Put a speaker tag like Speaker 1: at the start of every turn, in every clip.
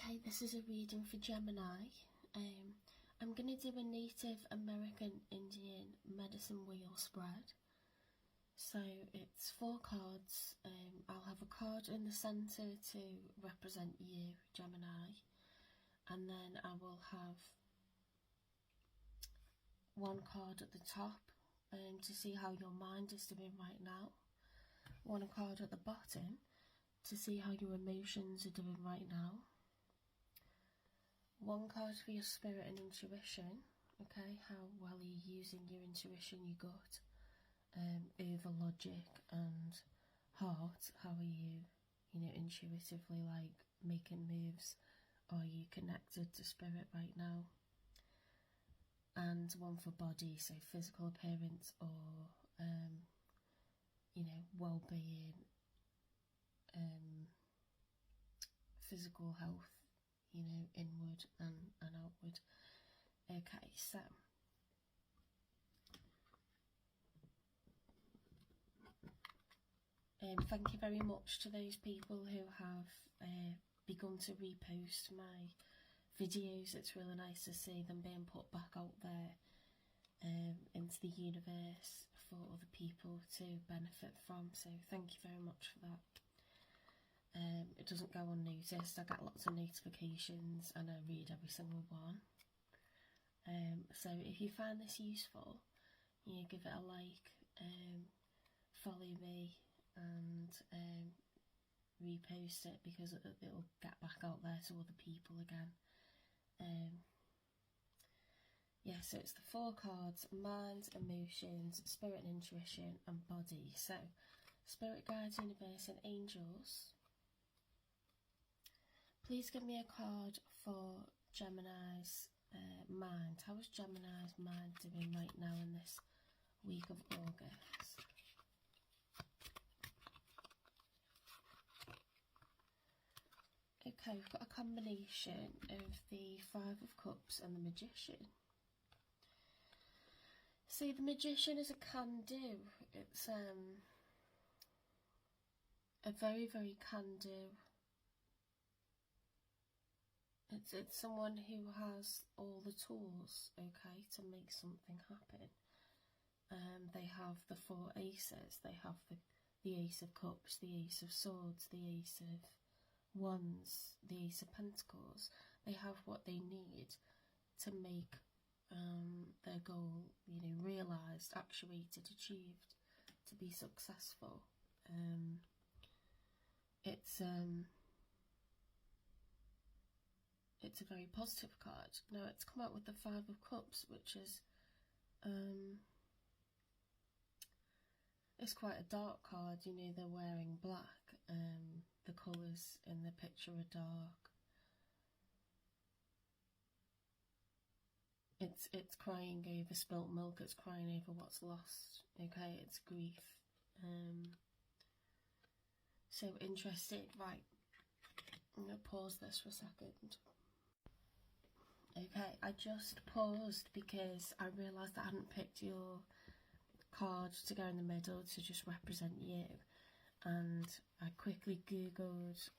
Speaker 1: Okay, this is a reading for Gemini. I'm going to do a Native American Indian medicine wheel spread. So it's 4 cards. I'll have a card in the centre to represent you, Gemini, and then I will have 1 card at the top to see how your mind is doing right now, 1 card at the bottom to see how your emotions are doing right now, 1 card for your spirit and intuition, okay, how well are you using your intuition, your gut, over logic and heart, how are you, intuitively like making moves, are you connected to spirit right now, and 1 for body, so physical appearance or, well-being, physical health, inward and outward. Okay, so thank you very much to those people who have begun to repost my videos. It's really nice to see them being put back out there into the universe for other people to benefit from, so thank you very much for that. It doesn't go unnoticed. I get lots of notifications and I read every single one. So if you find this useful, give it a like, follow me and repost it, because it'll get back out there to other people again. Yeah, so it's the 4 cards: mind, emotions, spirit and intuition, and body. So spirit guides, universe and angels, please give me a card for Gemini's mind. How is Gemini's mind doing right now in this week of August? Okay, we've got a combination of the 5 of Cups and the Magician. See, the Magician is a can-do. It's a very, very can-do. It's someone who has all the tools, okay, to make something happen. They have the 4 aces. They have the Ace of Cups, the Ace of Swords, the Ace of Wands, the Ace of Pentacles. They have what they need to make their goal, realised, actuated, achieved, to be successful. It's a very positive card. Now it's come out with the 5 of Cups, which is it's quite a dark card. They're wearing black. The colours in the picture are dark. It's crying over spilt milk. It's crying over what's lost. Okay, it's grief. So interesting. Right, I'm gonna pause this for a second. Okay, I just paused because I realised I hadn't picked your card to go in the middle to just represent you, and I quickly googled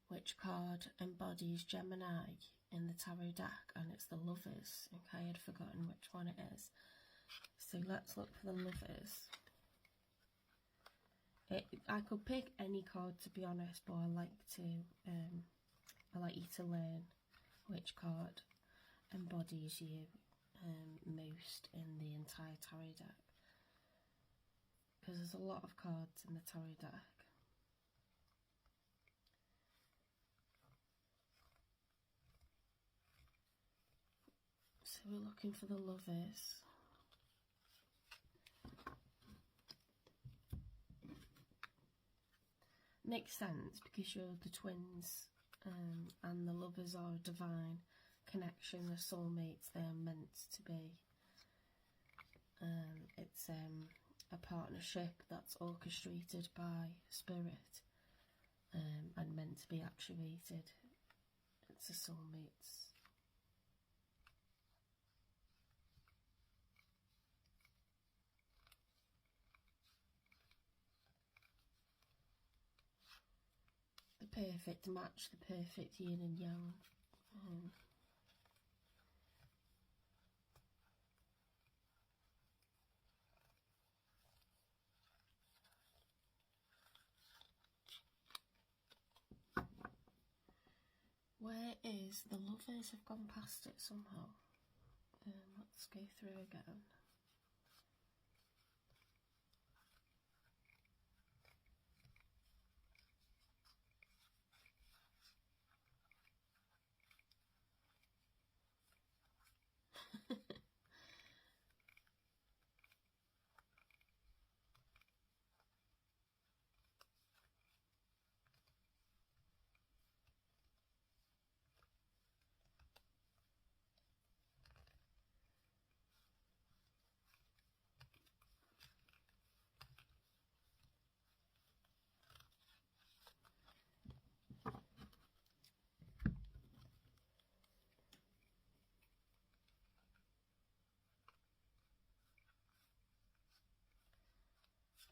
Speaker 1: which card embodies Gemini in the tarot deck, and it's the Lovers. Okay, I'd forgotten which one it is, so let's look for the Lovers. I could pick any card, to be honest, but I like you to learn which card embodies you most in the entire tarot deck, because there's a lot of cards in the tarot deck. So we're looking for the Lovers. Makes sense because you're the twins, and the Lovers are a divine connection, the soulmates they are meant to be. It's a partnership that's orchestrated by spirit and meant to be actuated. It's the soulmates. perfect match, the perfect yin and yang. Where is the Lovers? Have gone past it somehow. Let's go through again.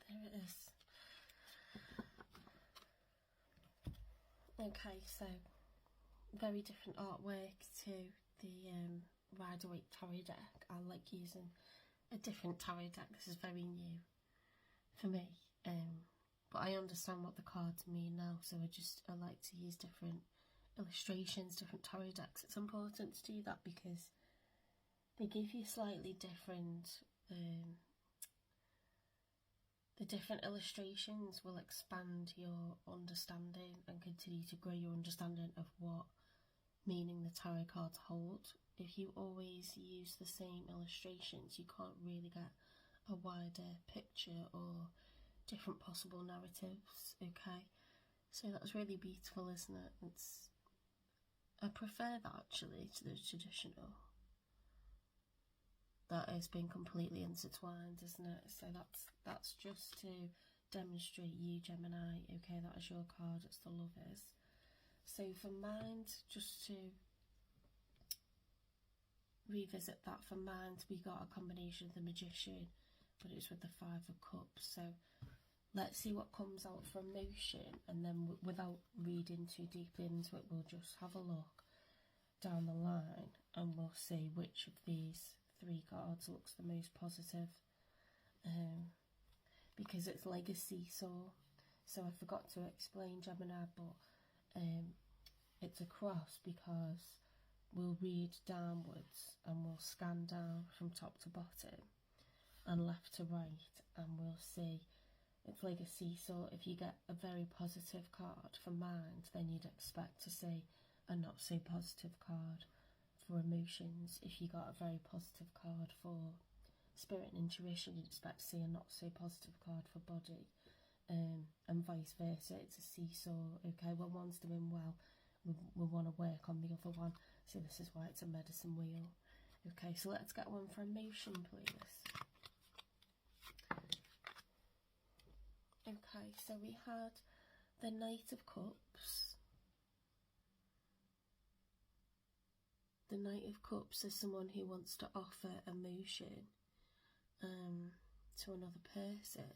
Speaker 1: There it is. Okay, so very different artwork to the Rider-Waite tarot deck. I like using a different tarot deck. This is very new for me, but I understand what the cards mean now, so I like to use different illustrations, different tarot decks. It's important to do that because they give you slightly different, the different illustrations will expand your understanding and continue to grow your understanding of what meaning the tarot cards hold. If you always use the same illustrations, you can't really get a wider picture or different possible narratives, okay? So that's really beautiful, isn't it? I prefer that actually to the traditional. That has been completely intertwined, isn't it? So that's just to demonstrate you, Gemini, okay? That is your card, it's the Lovers. So for mind, just to revisit that, for mind we got a combination of the Magician, but it's with the Five of Cups. So let's see what comes out for emotion, and then without reading too deeply into it, we'll just have a look down the line and we'll see which of these three cards looks the most positive, because it's like a seesaw. So I forgot to explain, Gemini, but it's a cross because we'll read downwards and we'll scan down from top to bottom and left to right, and we'll see it's like a seesaw. If you get a very positive card for mind, then you'd expect to see a not so positive card for emotions. If you got a very positive card for spirit and intuition, you'd expect to see a not so positive card for body, and vice versa. It's a seesaw, okay? When one's doing well, we want to work on the other one, so this is why it's a medicine wheel. Okay, so let's get one for emotion, please. Okay, so we had the Knight of Cups. The Knight of Cups is someone who wants to offer emotion to another person,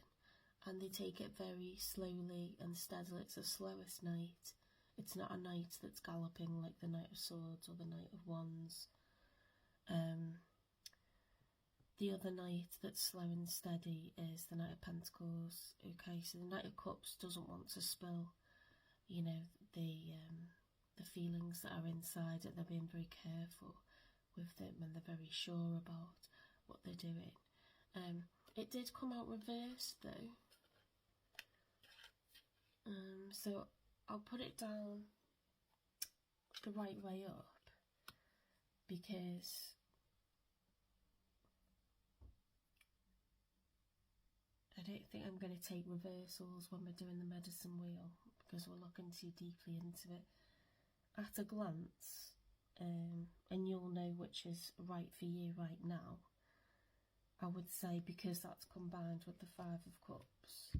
Speaker 1: and they take it very slowly and steadily. It's the slowest knight. It's not a knight that's galloping like the Knight of Swords or the Knight of Wands. The other knight that's slow and steady is the Knight of Pentacles. Okay, so the Knight of Cups doesn't want to spill, you know, the feelings that are inside it. They're being very careful with them, and they're very sure about what they're doing. It did come out reversed though, so I'll put it down the right way up, because I don't think I'm going to take reversals when we're doing the medicine wheel, because we're looking too deeply into it at a glance, and you'll know which is right for you right now. I would say, because that's combined with the Five of Cups,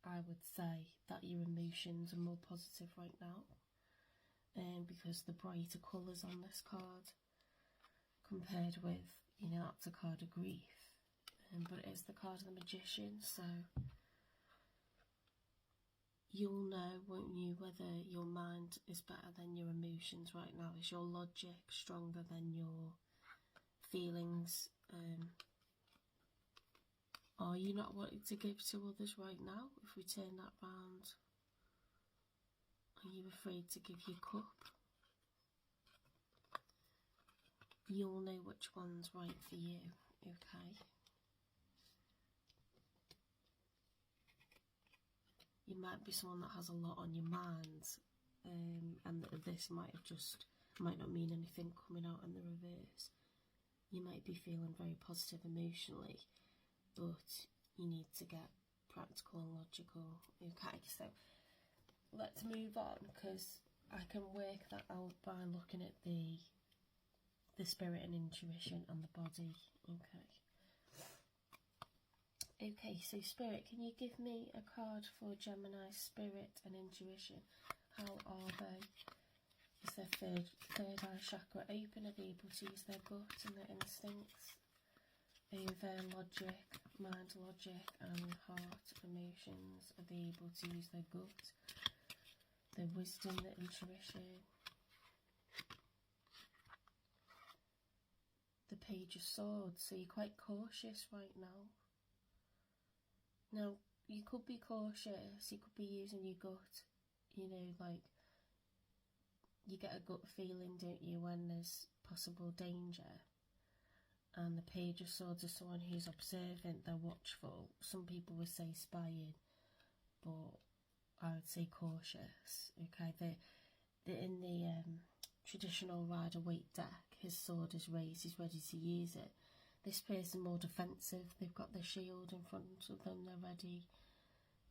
Speaker 1: I would say that your emotions are more positive right now, because the brighter colours on this card compared with, you know, that's a card of grief, but it is the card of the Magician, so you'll know, won't you, whether your mind is better than your emotions right now. Is your logic stronger than your feelings? Are you not wanting to give to others right now? If we turn that round, are you afraid to give your cup? You'll know which one's right for you, okay? You might be someone that has a lot on your mind, and this might not mean anything coming out in the reverse. You might be feeling very positive emotionally, but you need to get practical and logical, okay? So let's move on, because I can work that out by looking at the spirit and intuition and the body, okay? Okay, so Spirit, can you give me a card for Gemini, Spirit and Intuition? How are they? Is their third eye chakra open? Are they able to use their gut and their instincts over logic, mind logic and heart emotions? Are they able to use their gut, their wisdom, their intuition? The Page of Swords, so you're quite cautious right now. Now, you could be cautious, you could be using your gut, you know, like, you get a gut feeling, don't you, when there's possible danger. And the Page of Swords is someone who's observant, they're watchful. Some people would say spying, but I would say cautious, okay? They're in the traditional Rider-Waite deck, his sword is raised, he's ready to use it. This person more defensive, they've got their shield in front of them, they're ready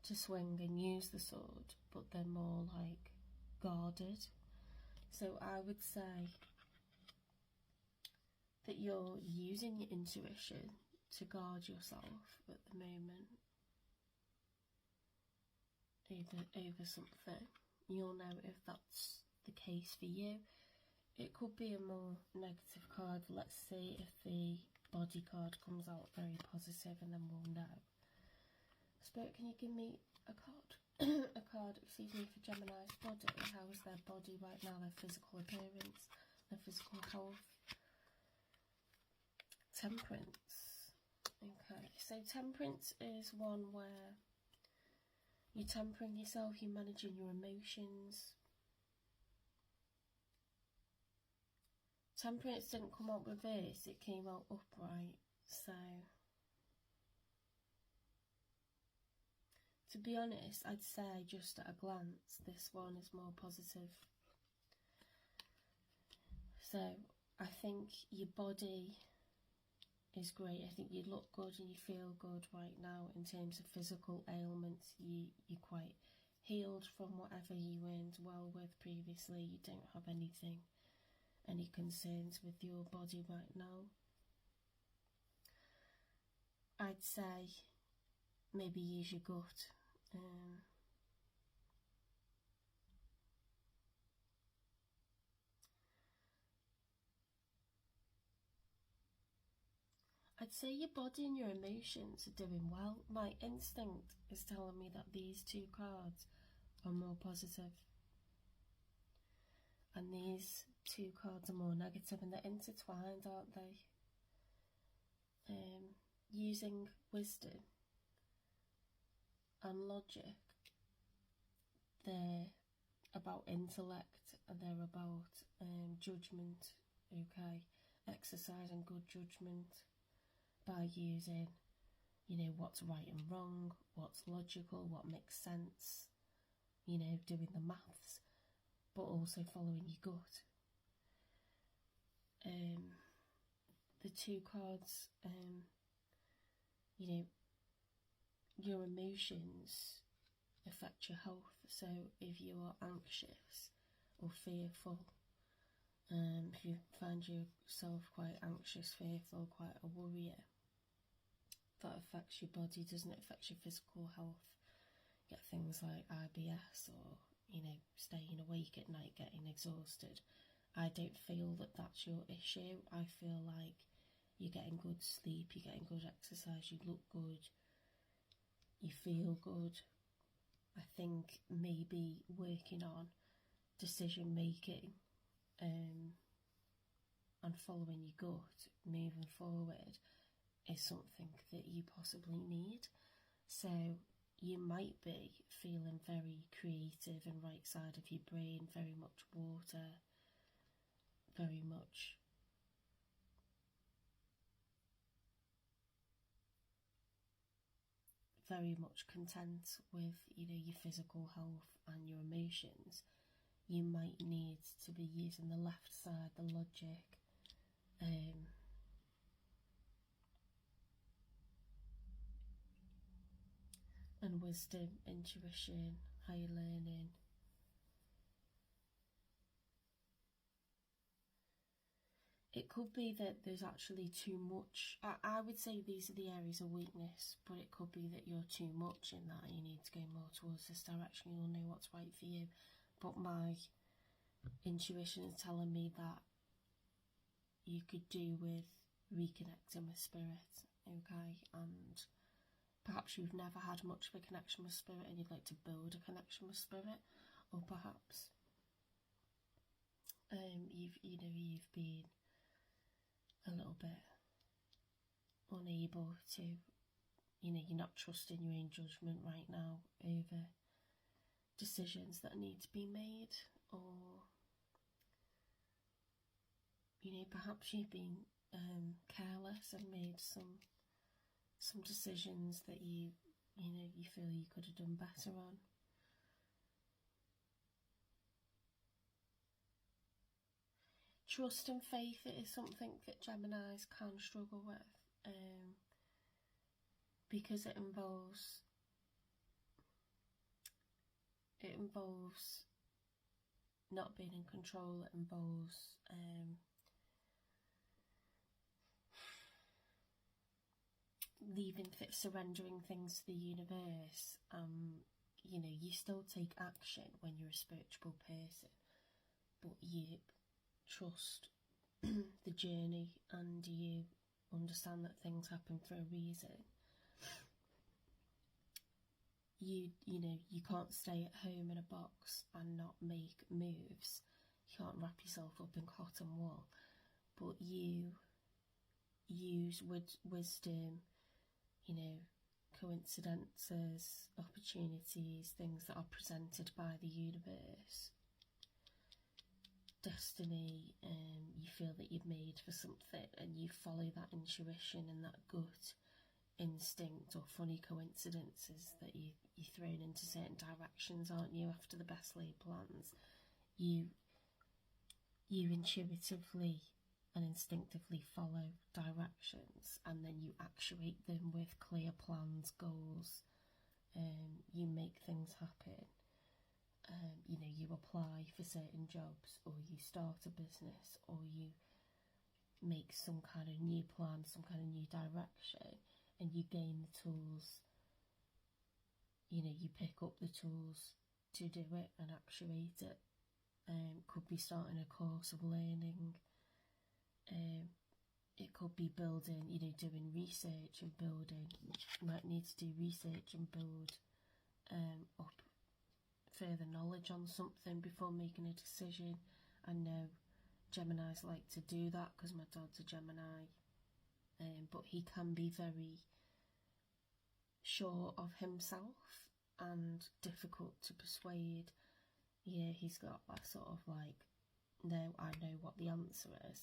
Speaker 1: to swing and use the sword, but they're more like guarded. So I would say that you're using your intuition to guard yourself at the moment over something. You'll know if that's the case for you. It could be a more negative card. Let's see if the body card comes out very positive, and then we'll know. Spirit, can you give me a card? A card, excuse me, for Gemini's body. How is their body right now, their physical appearance, their physical health? Temperance. Okay, so Temperance is one where you're tempering yourself, you're managing your emotions. Temperance didn't come out reverse, it came out upright. So, to be honest, I'd say just at a glance, this one is more positive. So, I think your body is great. I think you look good and you feel good right now in terms of physical ailments. You're quite healed from whatever you weren't well with previously. You don't have any concerns with your body right now. I'd say maybe use your gut. I'd say your body and your emotions are doing well. My instinct is telling me that these two cards are more positive, and these two cards are more negative, and they're intertwined, aren't they? Using wisdom and logic, they're about intellect and they're about judgment, okay? Exercising good judgment by using, you know, what's right and wrong, what's logical, what makes sense, you know, doing the maths, but also following your gut. The two cards, you know, your emotions affect your health. So if you are anxious or fearful, if you find yourself quite anxious, fearful, quite a worrier, that affects your body, doesn't it? Affects your physical health. You get things like IBS, or, you know, staying awake at night, getting exhausted. I don't feel that that's your issue. I feel like you're getting good sleep, you're getting good exercise, you look good, you feel good. I think maybe working on decision making and following your gut moving forward is something that you possibly need. So you might be feeling very creative and right side of your brain, very much water, very much content with, you know, your physical health and your emotions. You might need to be using the left side, the logic, and wisdom, intuition, higher learning. It could be that there's actually too much. I would say these are the areas of weakness, but it could be that you're too much in that. You need to go more towards this direction. You'll know what's right for you. But my intuition is telling me that you could do with reconnecting with spirit, okay? And perhaps you've never had much of a connection with spirit and you'd like to build a connection with spirit, or perhaps you've been a little bit unable to, you're not trusting your own judgment right now over decisions that need to be made, or perhaps you've been careless and made some decisions that you feel you could have done better on. Trust and faith is something that Geminis can struggle with, because it involves not being in control. It involves surrendering things to the universe. You still take action when you're a spiritual person, but you trust the journey and you understand that things happen for a reason. You can't stay at home in a box and not make moves. You can't wrap yourself up in cotton wool, but you use wisdom, coincidences, opportunities, things that are presented by the universe, destiny, you feel that you've made for something, and you follow that intuition and that gut instinct, or funny coincidences that you're thrown into certain directions, aren't you, after the best laid plans. You intuitively and instinctively follow directions, and then you actuate them with clear plans, goals. You make things happen. You apply for certain jobs, or you start a business, or you make some kind of new plan, some kind of new direction, and you gain the tools. You pick up the tools to do it and actuate it. Could be starting a course of learning. It could be building, doing research and building. You might need to do research and build up further knowledge on something before making a decision. I know Geminis like to do that because my dad's a Gemini, but he can be very sure of himself and difficult to persuade. He's got that sort of like, no, I know what the answer is,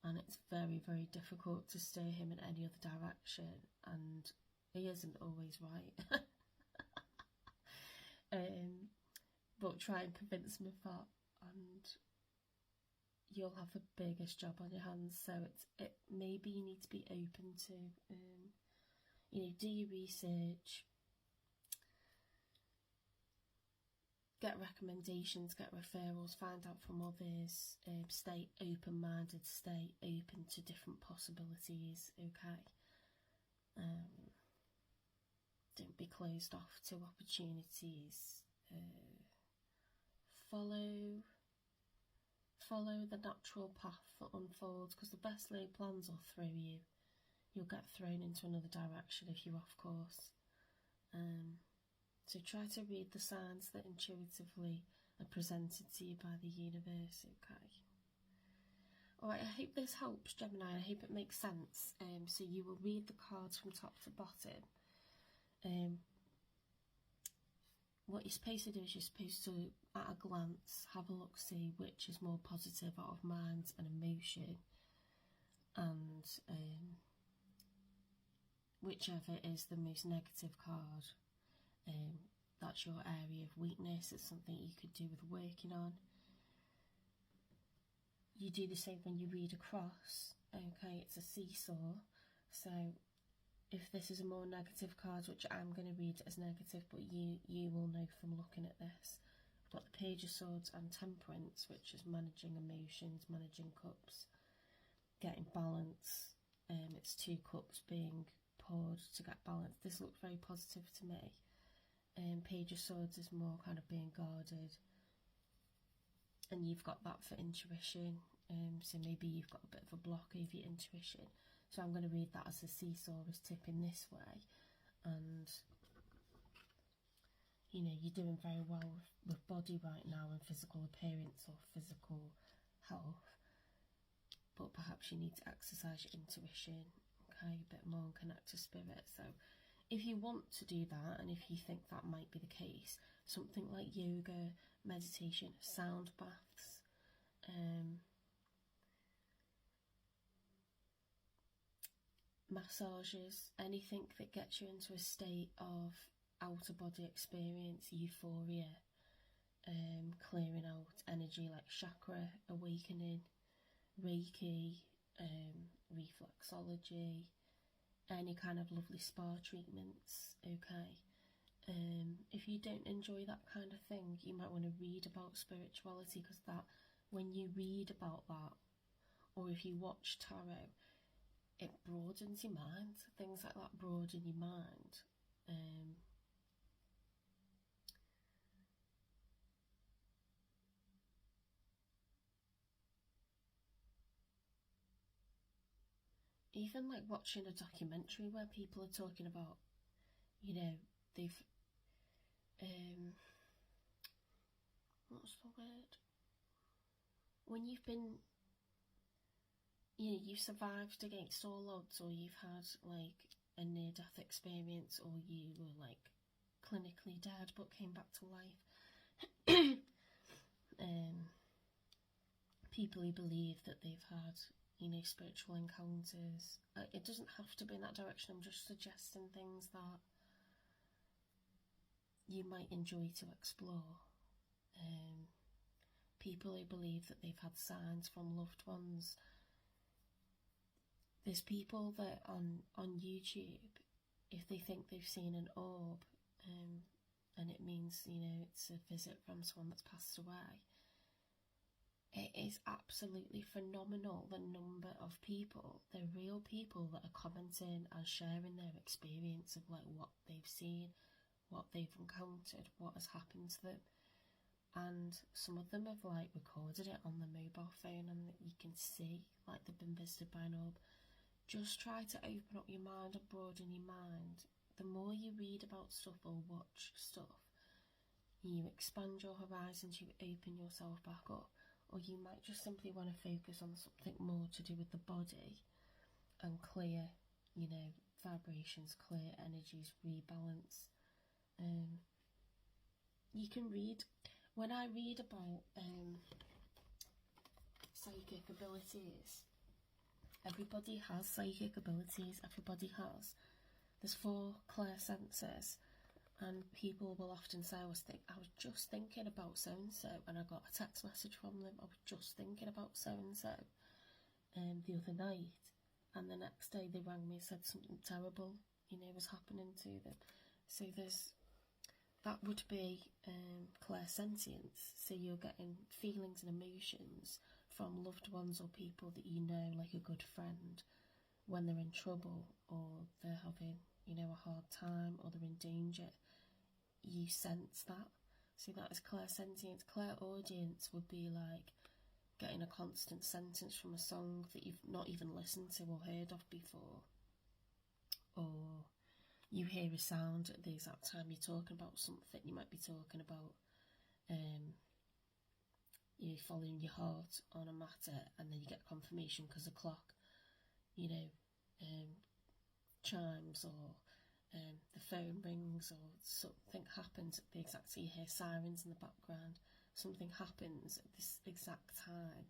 Speaker 1: and it's very, very difficult to steer him in any other direction, and he isn't always right. But try and convince him of that, and you'll have the biggest job on your hands. So maybe you need to be open to, do your research, get recommendations, get referrals, find out from others, stay open-minded, stay open to different possibilities, okay? Don't be closed off to opportunities. Follow the natural path that unfolds, because the best laid plans will throw you. You'll get thrown into another direction if you're off course. So try to read the signs that intuitively are presented to you by the universe, okay? Alright, I hope this helps, Gemini. I hope it makes sense. So you will read the cards from top to bottom. What you're supposed to do is you're supposed to, at a glance, have a look, see which is more positive out of mind and emotion, and whichever is the most negative card, that's your area of weakness. It's something you could do with working on. You do the same when you read across, okay? It's a seesaw, so if this is a more negative card, which I'm going to read as negative, but you will know from looking at this. I've got the Page of Swords and Temperance, which is managing emotions, managing cups, getting balance. It's 2 cups being poured to get balance. This looks very positive to me. Page of Swords is more kind of being guarded, and you've got that for intuition. So maybe you've got a bit of a block over your intuition. So I'm going to read that as a seesaw is tipping this way, and you know, you're doing very well with body right now and physical appearance or physical health, but perhaps you need to exercise your intuition, okay, a bit more and connect to spirit. So if you want to do that, and if you think that might be the case, something like yoga, meditation, sound baths, massages, anything that gets you into a state of outer body experience, euphoria, clearing out energy like chakra awakening, Reiki, reflexology, any kind of lovely spa treatments, okay? If you don't enjoy that kind of thing, you might want to read about spirituality, because that, when you read about that, or if you watch tarot, it broadens your mind. Things like that broaden your mind. Even like watching a documentary where people are talking about, you know, they've what's the word? When you've been, you know, you've survived against all odds, or you've had like a near-death experience, or you were like clinically dead but came back to life. People who believe that they've had, you know, spiritual encounters. It doesn't have to be in that direction. I'm just suggesting things that you might enjoy to explore. People who believe that they've had signs from loved ones. There's people that on YouTube, if they think they've seen an orb, and it means, you know, it's a visit from someone that's passed away, it is absolutely phenomenal the number of people, the real people, that are commenting and sharing their experience of like what they've seen, what they've encountered, what has happened to them. And some of them have like recorded it on their mobile phone, and you can see like they've been visited by an orb. Just try to open up your mind and broaden your mind. The more you read about stuff or watch stuff, you expand your horizons, you open yourself back up. Or you might just simply want to focus on something more to do with the body and clear, you know, vibrations, clear energies, rebalance. You can read, when I read about psychic abilities, everybody has psychic abilities, everybody has. There's 4 clear senses, and people will often say, I was just thinking about so-and-so, and I got a text message from them, I was just thinking about so-and-so the other night, and the next day they rang me and said something terrible, you know, was happening to them. So that would be clairsentience. So you're getting feelings and emotions from loved ones or people that you know, like a good friend, when they're in trouble or they're having, you know, a hard time or they're in danger. You sense that. So that is clairsentience. Clairaudience would be like getting a constant sentence from a song that you've not even listened to or heard of before, or you hear a sound at the exact time you're talking about something. You might be talking about you're following your heart on a matter, and then you get confirmation because the clock, you know, chimes, or the phone rings, or something happens at the exact, so you hear sirens in the background. Something happens at this exact time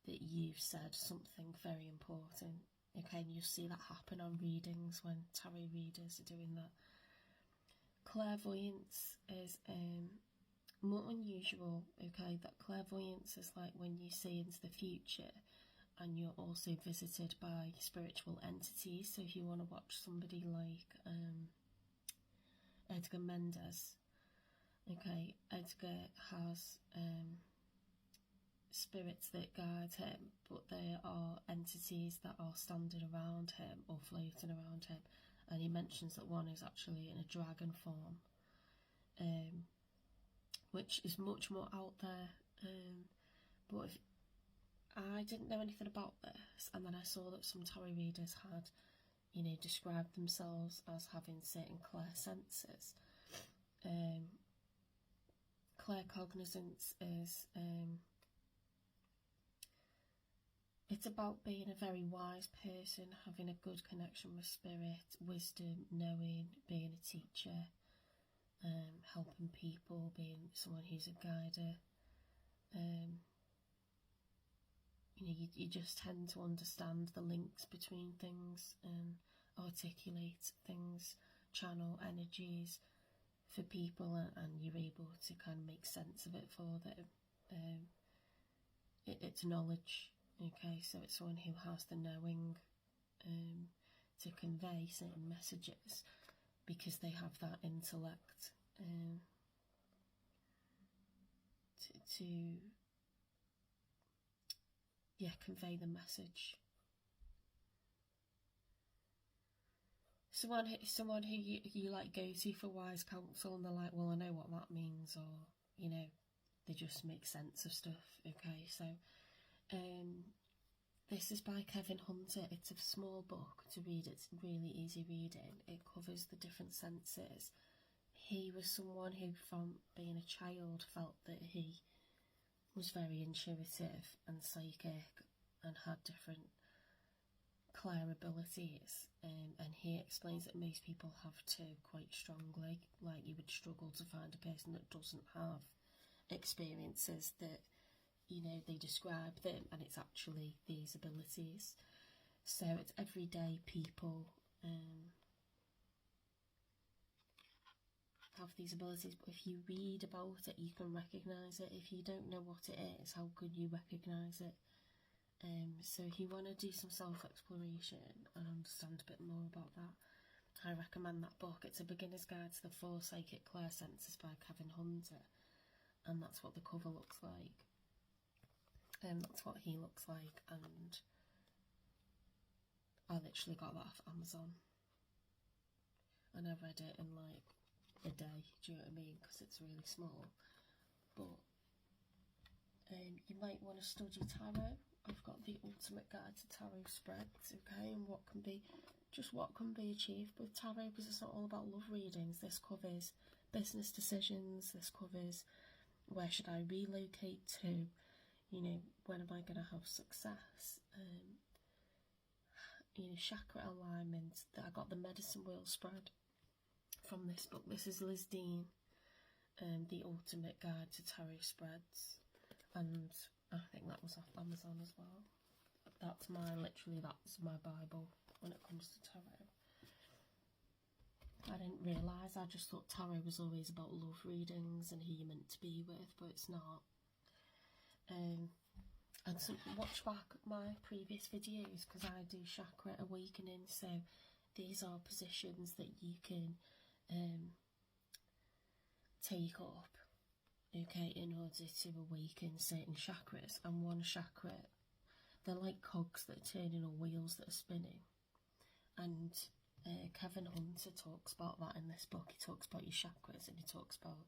Speaker 1: that you've said something very important. Okay, and you see that happen on readings when tarot readers are doing that. Clairvoyance is more unusual. Okay, that clairvoyance is like when you see into the future, and you're also visited by spiritual entities. So if you want to watch somebody like Edgar Mendez, okay, Edgar has spirits that guide him, but there are entities that are standing around him or floating around him, and he mentions that one is actually in a dragon form, which is much more out there. But if I didn't know anything about this, and then I saw that some tarot readers had, you know, described themselves as having certain clairsenses. Claircognizance is it's about being a very wise person, having a good connection with spirit, wisdom, knowing, being a teacher, helping people, being someone who's a guider. You know, you just tend to understand the links between things and articulate things, channel energies for people, and you're able to kind of make sense of it for them. It's knowledge. Okay, so it's someone who has the knowing to convey certain messages, because they have that intellect to convey the message. Someone who you like go to for wise counsel, and they're like, well, I know what that means, or, you know, they just make sense of stuff. Okay, so this is by Kevin Hunter. It's a small book to read. It's really easy reading. It covers the different senses. He was someone who, from being a child, felt that he was very intuitive and psychic and had different clair abilities, and he explains that most people have too, quite strongly. Like, you would struggle to find a person that doesn't have experiences that, you know, they describe them, and it's actually these abilities. So it's everyday people have these abilities, but if you read about it, you can recognise it. If you don't know what it is, how could you recognise it? So if you want to do some self-exploration and understand a bit more about that, I recommend that book. It's A Beginner's Guide to the 4 Psychic Clairsenses by Kevin Hunter, and that's what the cover looks like. That's what he looks like, and I literally got that off Amazon, and I read it in like a day, do you know what I mean, because it's really small. But you might want to study tarot. I've got the ultimate guide to tarot spreads, okay, and what can be achieved with tarot, because it's not all about love readings. This covers business decisions, this covers where should I relocate to, you know, when am I going to have success, you know, chakra alignment. I got the medicine wheel spread from this book. This is Liz Dean, the ultimate guide to tarot spreads, and I think that was off Amazon as well. That's my Bible when it comes to tarot. I didn't realise, I just thought tarot was always about love readings and who you're meant to be with, but it's not. And so watch back my previous videos, because I do chakra awakening, so these are positions that you can take up, okay, in order to awaken certain chakras. And one chakra, they're like cogs that are turning, or wheels that are spinning, and Kevin Hunter talks about that in this book. He talks about your chakras, and he talks about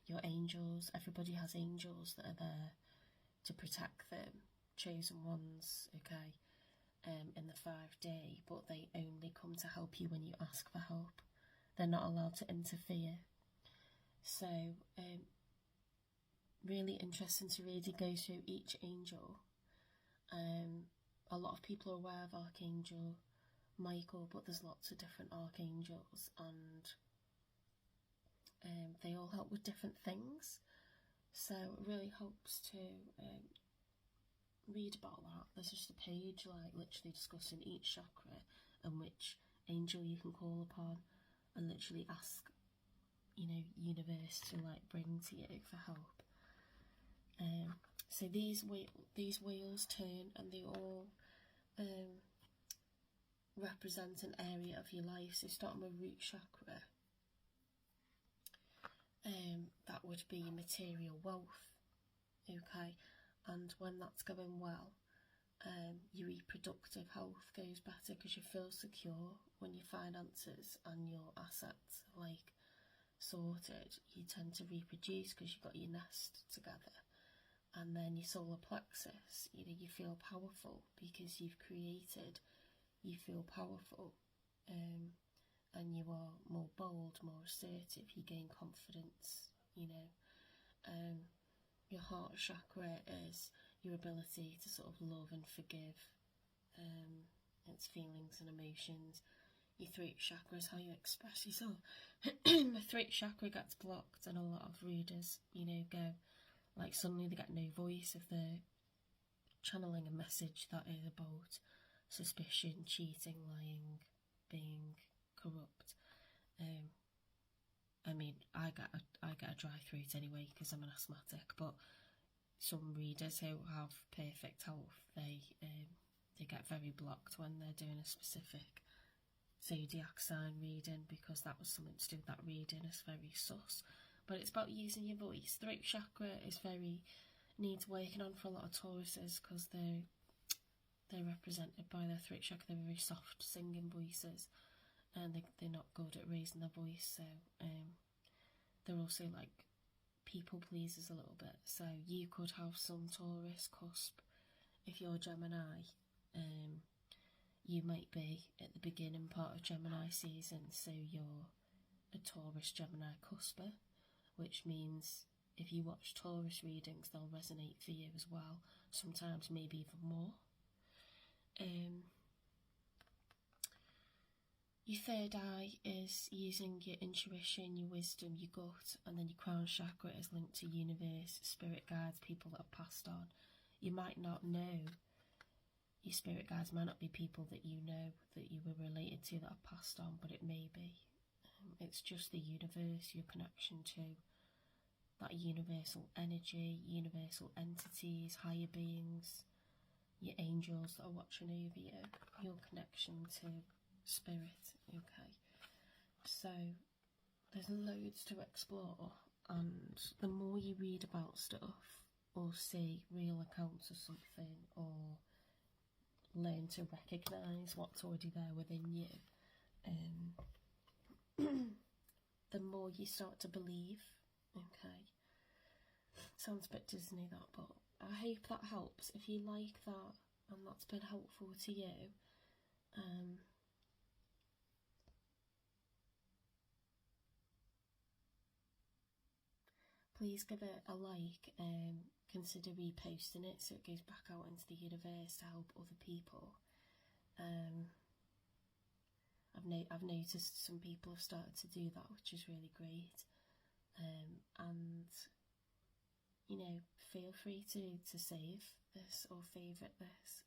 Speaker 1: your angels. Everybody has angels that are there to protect them, chosen ones, okay, in the 5-day, but they only come to help you when you ask for help. They're not allowed to interfere. So, really interesting to really go through each angel. A lot of people are aware of Archangel Michael, but there's lots of different archangels, and they all help with different things. So it really helps to read about that. There's just a page like literally discussing each chakra and which angel you can call upon, and literally ask, you know, universe to like bring to you for help. So these wheels turn, and they all represent an area of your life. So starting with root chakra, that would be material wealth, okay, and when that's going well, your reproductive health goes better because you feel secure. When your finances and your assets are like sorted, you tend to reproduce because you've got your nest together. And then your solar plexus, you know, you feel powerful because you've created, you feel powerful, and you are more bold, more assertive, you gain confidence, you know. Your heart chakra is your ability to sort of love and forgive, its feelings and emotions. Your throat chakra is how you express yourself. My throat chakra gets blocked, and a lot of readers, you know, go, like suddenly they get no voice if they're channeling a message that is about suspicion, cheating, lying, being corrupt. I mean, I get a dry throat anyway because I'm an asthmatic, but some readers who have perfect health, they get very blocked when they're doing a specific zodiac sign reading, because that was something to do with that reading. It's very sus. But it's about using your voice. Throat chakra is needs working on for a lot of Tauruses, because they're represented by their throat chakra. They're very soft singing voices, and they're not good at raising their voice. So they're also like people pleasers a little bit. So you could have some Taurus cusp if you're Gemini. You might be at the beginning part of Gemini season, so you're a Taurus Gemini cusper, which means if you watch Taurus readings, they'll resonate for you as well, sometimes maybe even more. Your third eye is using your intuition, your wisdom, your gut, and then your crown chakra is linked to universe, spirit guides, people that have passed on. You might not know, your spirit guides might not be people that you know, that you were related to, that have passed on, but it may be. It's just the universe, your connection to that universal energy, universal entities, higher beings, your angels that are watching over you, your connection to spirit, okay. So there's loads to explore, and the more you read about stuff or see real accounts of something or learn to recognise what's already there within you, the more you start to believe, okay. Sounds a bit Disney that, but I hope that helps. If you like that and that's been helpful to you, please give it a like, consider reposting it so it goes back out into the universe to help other people. I've noticed some people have started to do that, which is really great. And you know, feel free to save this or favourite this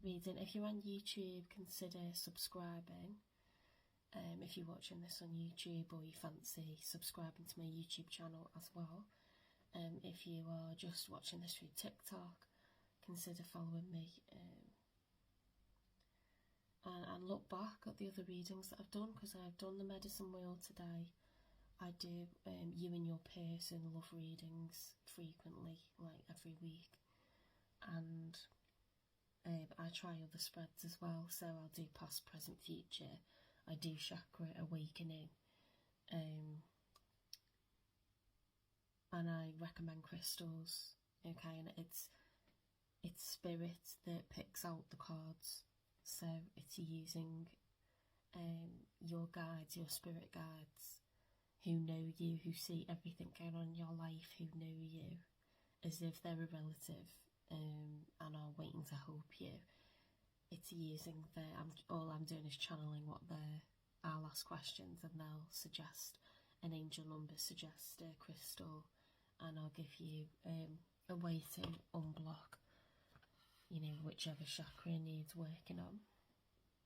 Speaker 1: reading. If you're on YouTube, consider subscribing. If you're watching this on YouTube, or you fancy subscribing to my YouTube channel as well. If you are just watching this through TikTok, consider following me, and look back at the other readings that I've done, because I've done the medicine wheel today. I do you and your person love readings frequently, like every week, and I try other spreads as well. So I'll do past, present, future. I do chakra awakening, and I recommend crystals, okay. And it's spirit that picks out the cards. So it's using your guides, your spirit guides, who know you, who see everything going on in your life, who know you as if they're a relative, and are waiting to help you. It's using all I'm doing is channeling what I'll ask questions, and they'll suggest an angel number, suggest a crystal, and I'll give you a way to unblock, you know, whichever chakra needs working on.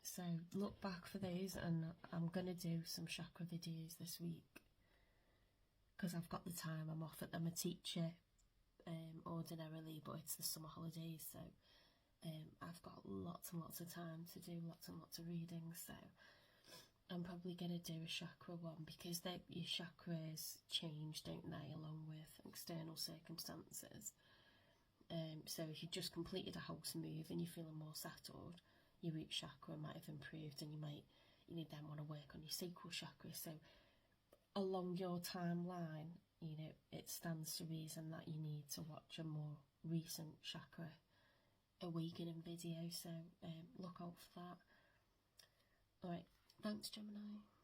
Speaker 1: So look back for those, and I'm going to do some chakra videos this week because I've got the time. I'm off I'm a teacher ordinarily, but it's the summer holidays, so I've got lots and lots of time to do lots and lots of readings. So I'm probably going to do a chakra one because your chakras change, don't they, along with external circumstances. So if you've just completed a house move and you're feeling more settled, your root chakra might have improved, and you then want to work on your sacral chakra. So along your timeline, you know, it stands to reason that you need to watch a more recent chakra awakening video. So look out for that. Alright, thanks Gemini.